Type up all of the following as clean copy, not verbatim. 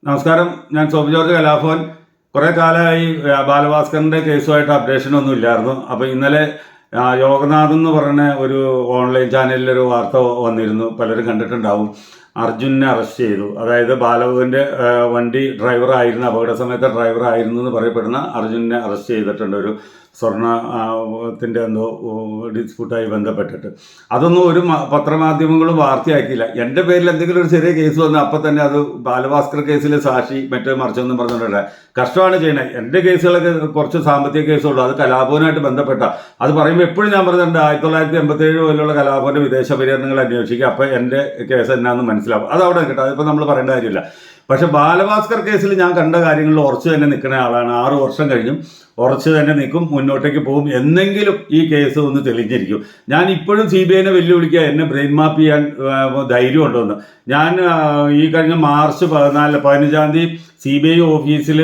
നമസ്കാരം. ഞാൻ സോബി ജോർജ് കലാഭവൻ. കുറേ കാലമായി ബാലഭാസ്കറിൻ്റെ കേസുമായിട്ട് അപ്ഡേഷനൊന്നും ഇല്ലായിരുന്നു. അപ്പോൾ ഇന്നലെ യോഗനാഥ് എന്ന് പറയുന്ന ഒരു ഓൺലൈൻ ചാനലിലൊരു വാർത്ത വന്നിരുന്നു, പലരും കണ്ടിട്ടുണ്ടാവും. അർജുനെ അറസ്റ്റ് ചെയ്തു. അതായത് ബാലഭവൻ്റെ വണ്ടി ഡ്രൈവറായിരുന്നു, അപകട സമയത്തെ ഡ്രൈവറായിരുന്നു എന്ന് പറയപ്പെടുന്ന അർജുനെ അറസ്റ്റ് ചെയ്തിട്ടുണ്ട്. ഒരു സ്വർണത്തിൻ്റെ എന്തോ ഡിസ്പ്യൂട്ടായി ബന്ധപ്പെട്ടിട്ട്. അതൊന്നും ഒരു പത്രമാധ്യമങ്ങളും വാർത്തയാക്കിയില്ല. എൻ്റെ പേരിൽ എന്തെങ്കിലും ഒരു ചെറിയ കേസ് വന്നാൽ അപ്പം തന്നെ അത് ബാലഭാസ്കർ കേസിലെ സാക്ഷി മറ്റേ മറിച്ചൊന്നും പറഞ്ഞിട്ടുണ്ട്. കഷ്ടമാണ് ചെയ്യണത്. എൻ്റെ കേസുകളൊക്കെ കുറച്ച് സാമ്പത്തിക കേസുള്ളൂ, അത് കലാഭവനായിട്ട് ബന്ധപ്പെട്ട. അത് പറയുമ്പോൾ എപ്പോഴും ഞാൻ പറഞ്ഞിട്ടുണ്ട് 1987 പോലുള്ള കലാഭവൻ്റെ വിദേശ പര്യടനങ്ങൾ അന്വേഷിക്കുക, അപ്പോൾ എൻ്റെ കേസ് എന്നാന്ന് മനസ്സിലാവും. അത് അവിടെ കിട്ടും, അതിപ്പോൾ നമ്മൾ പറയേണ്ട കാര്യമില്ല. പക്ഷെ ബാലഭാസ്കർ കേസിൽ ഞാൻ കണ്ട കാര്യങ്ങളിൽ ഉറച്ചു തന്നെ നിൽക്കുന്ന ആളാണ്. 6 വർഷം കഴിഞ്ഞും ഉറച്ചു തന്നെ നിൽക്കും, മുന്നോട്ടേക്ക് പോകും. എന്നെങ്കിലും ഈ കേസ് ഒന്ന് തെളിഞ്ഞിരിക്കും. ഞാൻ ഇപ്പോഴും CBIനെ വെല്ലുവിളിക്കുക, എന്നെ ബ്രെയിൻ മാപ്പ് ചെയ്യാൻ ധൈര്യം ഉണ്ടോയെന്ന്. ഞാൻ ഈ കഴിഞ്ഞ മാർച്ച് 15-ാം തീയതി CBI ഓഫീസിൽ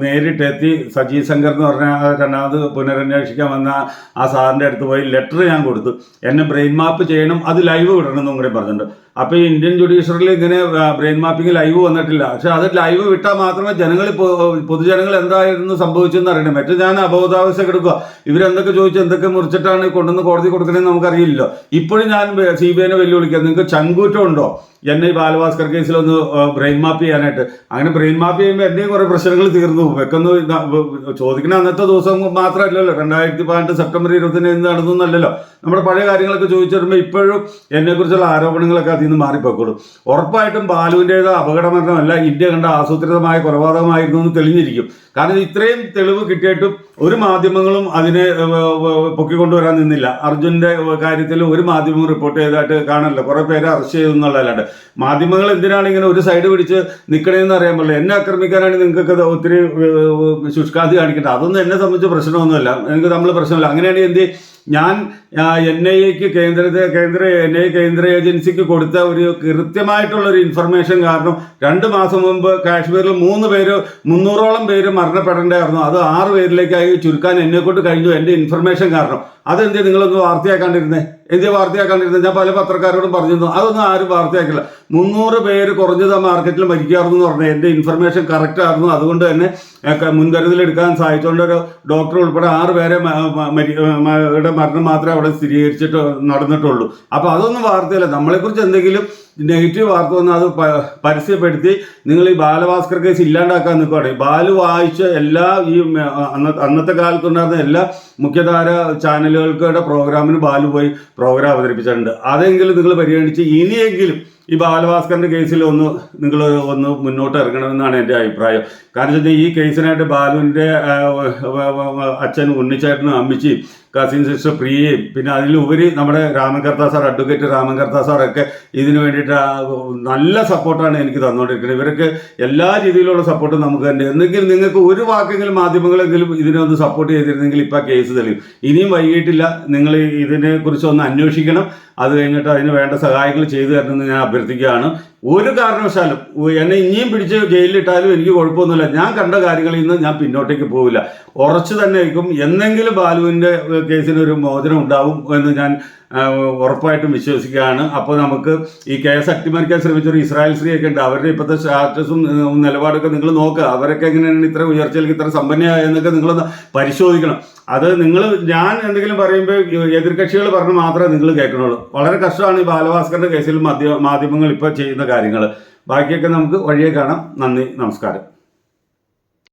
നേരിട്ടെത്തി സജീവ് ശങ്കർ എന്ന് പറഞ്ഞ രണ്ടാമത് പുനരന്വേഷിക്കാൻ വന്ന ആ സാറിൻ്റെ അടുത്ത് പോയി ലെറ്റർ ഞാൻ കൊടുത്തു. എന്നെ ബ്രെയിൻ മാപ്പ് ചെയ്യണം, അത് ലൈവ് വിടണം എന്നും കൂടി പറഞ്ഞിട്ടുണ്ട്. അപ്പോൾ ഈ ഇന്ത്യൻ ജുഡീഷ്യറിൽ ഇങ്ങനെ ബ്രെയിൻ മാപ്പിംഗ് ലൈവ് വന്നിട്ടില്ല. പക്ഷെ അത് ലൈവ് വിട്ടാൽ മാത്രമേ പൊതുജനങ്ങൾ എന്തായിരുന്നു സംഭവിച്ചെന്ന് അറിയണം. മറ്റേ ഞാൻ അബോധാവസ്ഥ കിടക്കുക, ഇവരെന്തൊക്കെ ചോദിച്ചു എന്തൊക്കെ മുറിച്ചിട്ടാണ് കൊണ്ടുവന്ന് കോടതി കൊടുക്കണമെന്ന് നമുക്കറിയില്ലല്ലോ. ഇപ്പോഴും ഞാൻ CBIനെ വെല്ലുവിളിക്കാം, നിങ്ങൾക്ക് ചങ്കൂറ്റം ഉണ്ടോ എന്നെ ഈ ബാലഭാസ്കർ കേസിലൊന്ന് ബ്രെയിൻ മാപ്പ് ചെയ്യാനായിട്ട്? അങ്ങനെ ബ്രെയിൻ മാപ്പ് ചെയ്യുമ്പോൾ എൻ്റെയും കുറേ പ്രശ്നങ്ങൾ തീർന്നു വെക്കുന്നു. ചോദിക്കുന്ന അന്നത്തെ ദിവസം മാത്രമല്ലല്ലോ, 2018 സെപ്റ്റംബർ 20 എന്ത് നടന്നല്ലോ. നമ്മുടെ പഴയ കാര്യങ്ങളൊക്കെ ചോദിച്ചു വരുമ്പോൾ ഇപ്പോഴും എന്നെക്കുറിച്ചുള്ള ആരോപണങ്ങളൊക്കെ അതിൽ നിന്ന് മാറിപ്പോയിക്കോളും. ഉറപ്പായിട്ടും ബാലുവിൻ്റേത് അപകടമരണമല്ല, ഇന്ത്യ കണ്ട ആസൂത്രിതമായ കൊലപാതകമായിരുന്നു എന്ന് തെളിഞ്ഞിരിക്കും. കാരണം ഇത്രയും തെളിവ് കിട്ടിയിട്ടും ഒരു മാധ്യമങ്ങളും അതിനെ പൊക്കിക്കൊണ്ടുവരാൻ നിന്നില്ല. അർജുൻ്റെ കാര്യത്തിൽ ഒരു മാധ്യമം റിപ്പോർട്ട് ചെയ്തതായിട്ട് കാണല്ലോ. കുറേ പേരെ അറസ്റ്റ് ചെയ്തു എന്നുള്ളതല്ലാണ്ട് മാധ്യമങ്ങൾ എന്തിനാണ് ഇങ്ങനെ ഒരു സൈഡ് പിടിച്ച് നിൽക്കണേന്ന് അറിയാൻ പാടില്ല. എന്നെ ആക്രമിക്കാനാണ് നിങ്ങൾക്കൊക്കെ ഒത്തിരി ശുഷ്കാന്തി കാണിക്കേണ്ടത്. അതൊന്നും എന്നെ സംബന്ധിച്ച് പ്രശ്നമൊന്നുമില്ല, എനിക്ക് നമ്മൾ പ്രശ്നമില്ല. അങ്ങനെയാണ് എന്ത് ഞാൻ NIAക്ക് കേന്ദ്ര ഏജൻസിക്ക് കൊടുത്ത ഒരു കൃത്യമായിട്ടുള്ളൊരു ഇൻഫർമേഷൻ കാരണം 2 മാസം മുമ്പ് കാശ്മീരിൽ 300ഓളം പേര് മരണപ്പെടേണ്ടായിരുന്നു. അത് 6 പേരിലേക്കായി ചുരുക്കാൻ എന്നെക്കൊണ്ട് കഴിഞ്ഞു, എൻ്റെ ഇൻഫർമേഷൻ കാരണം. അതെന്താ നിങ്ങളൊന്ന് വാർത്തയാക്കാണ്ടിരുന്നേ? ഞാൻ പല പത്രക്കാരോടും പറഞ്ഞിരുന്നു, അതൊന്നും ആരും വാർത്തയാക്കില്ല. 300 പേര് കുറഞ്ഞത് മാർക്കറ്റിൽ മരിക്കാറുന്നു എന്ന് പറഞ്ഞാൽ എൻ്റെ ഇൻഫർമേഷൻ കറക്റ്റ് ആയിരുന്നു. അതുകൊണ്ട് തന്നെ മുൻകരുതലെടുക്കാൻ സാധിച്ചുകൊണ്ട് ഒരു ഡോക്ടർ ഉൾപ്പെടെ 6 പേരെ മരണം മാത്രമേ അവിടെ സ്ഥിരീകരിച്ചിട്ട് നടന്നിട്ടുള്ളൂ. അപ്പോൾ അതൊന്നും വാർത്തയല്ല. നമ്മളെക്കുറിച്ച് എന്തെങ്കിലും നെഗറ്റീവ് വാർത്ത വന്നാൽ അത് പരസ്യപ്പെടുത്തി നിങ്ങൾ ഈ ബാലഭാസ്കർ കേസ് ഇല്ലാണ്ടാക്കാൻ നിൽക്കുകയാണ്. ബാലു വായിച്ച എല്ലാ ഈ അന്നത്തെ കാലത്തുണ്ടായിരുന്ന എല്ലാ മുഖ്യധാര ചാനലുകൾക്കുടെ പ്രോഗ്രാമിന് ബാലു പോയി പ്രോഗ്രാം അവതരിപ്പിച്ചിട്ടുണ്ട്. അതെങ്കിലും നിങ്ങൾ പരിഗണിച്ച് ഇനിയെങ്കിലും ഈ ബാലഭാസ്കറിൻ്റെ കേസിൽ നിങ്ങൾ മുന്നോട്ട് ഇറങ്ങണമെന്നാണ് എൻ്റെ അഭിപ്രായം. കാരണം വെച്ചാൽ ഈ കേസിനായിട്ട് ബാലുവിൻ്റെ അച്ഛൻ ഉണ്ണിച്ചേട്ടനും അമ്മച്ചിയും കസിൻ സിസ്റ്റർ പ്രിയയും പിന്നെ അതിലുപരി നമ്മുടെ അഡ്വക്കേറ്റ് രാമൻ കർത്ത സാറൊക്കെ ഇതിന് വേണ്ടിയിട്ട് നല്ല സപ്പോർട്ടാണ് എനിക്ക് തന്നുകൊണ്ടിരിക്കുന്നത്. ഇവരൊക്കെ എല്ലാ രീതിയിലുള്ള സപ്പോർട്ടും നമുക്ക് തന്നെ. എന്തെങ്കിലും നിങ്ങൾക്ക് ഒരു വാക്കെങ്കിലും മാധ്യമങ്ങളെങ്കിലും ഇതിനെ ഒന്ന് സപ്പോർട്ട് ചെയ്തിരുന്നെങ്കിൽ ഇപ്പോൾ കേസ് തെളിയും. ഇനിയും വൈകിട്ടില്ല, നിങ്ങൾ ഇതിനെക്കുറിച്ചൊന്ന് അന്വേഷിക്കണം. അത് കഴിഞ്ഞിട്ട് അതിന് വേണ്ട സഹായങ്ങൾ ചെയ്തു തരണമെന്ന് ഞാൻ അഭ്യർത്ഥിക്കുകയാണ്. ഒരു കാരണവശാലും എന്നെ ഇനിയും പിടിച്ച് ജയിലിലിട്ടാലും എനിക്ക് കുഴപ്പമൊന്നുമില്ല. ഞാൻ കണ്ട കാര്യങ്ങളിൽ നിന്ന് ഞാൻ പിന്നോട്ടേക്ക് പോവില്ല, ഉറച്ചു തന്നെ ആയിരിക്കും. എന്നെങ്കിലും ബാലുവിൻ്റെ കേസിനൊരു മോചനം ഉണ്ടാവും എന്ന് ഞാൻ ഉറപ്പായിട്ടും വിശ്വസിക്കുകയാണ്. അപ്പോൾ നമുക്ക് ഈ കേസ് അട്ടിമറിക്കാൻ ശ്രമിച്ചൊരു ഇസ്രായേൽ സ്ത്രീയൊക്കെ ഉണ്ട്, അവരുടെ ഇപ്പോഴത്തെ സ്റ്റാറ്റസും നിലപാടൊക്കെ നിങ്ങൾ നോക്കുക. അവരൊക്കെ എങ്ങനെയാണ് ഇത്ര ഉയർച്ചയിലേക്ക് ഇത്ര സമ്പന്നയായെന്നൊക്കെ നിങ്ങളൊന്ന് പരിശോധിക്കണം. അത് ഞാൻ എന്തെങ്കിലും പറയുമ്പോൾ എതിർകക്ഷികൾ പറഞ്ഞ് മാത്രമേ നിങ്ങൾ കേൾക്കണുള്ളൂ. വളരെ കഷ്ടമാണ് ഈ ബാലഭാസ്കറിൻ്റെ കേസിൽ മാധ്യമങ്ങൾ ഇപ്പോൾ ചെയ്യുന്ന കാര്യങ്ങൾ. ബാക്കിയൊക്കെ നമുക്ക് വഴിയെ കാണാം. നന്ദി, നമസ്കാരം.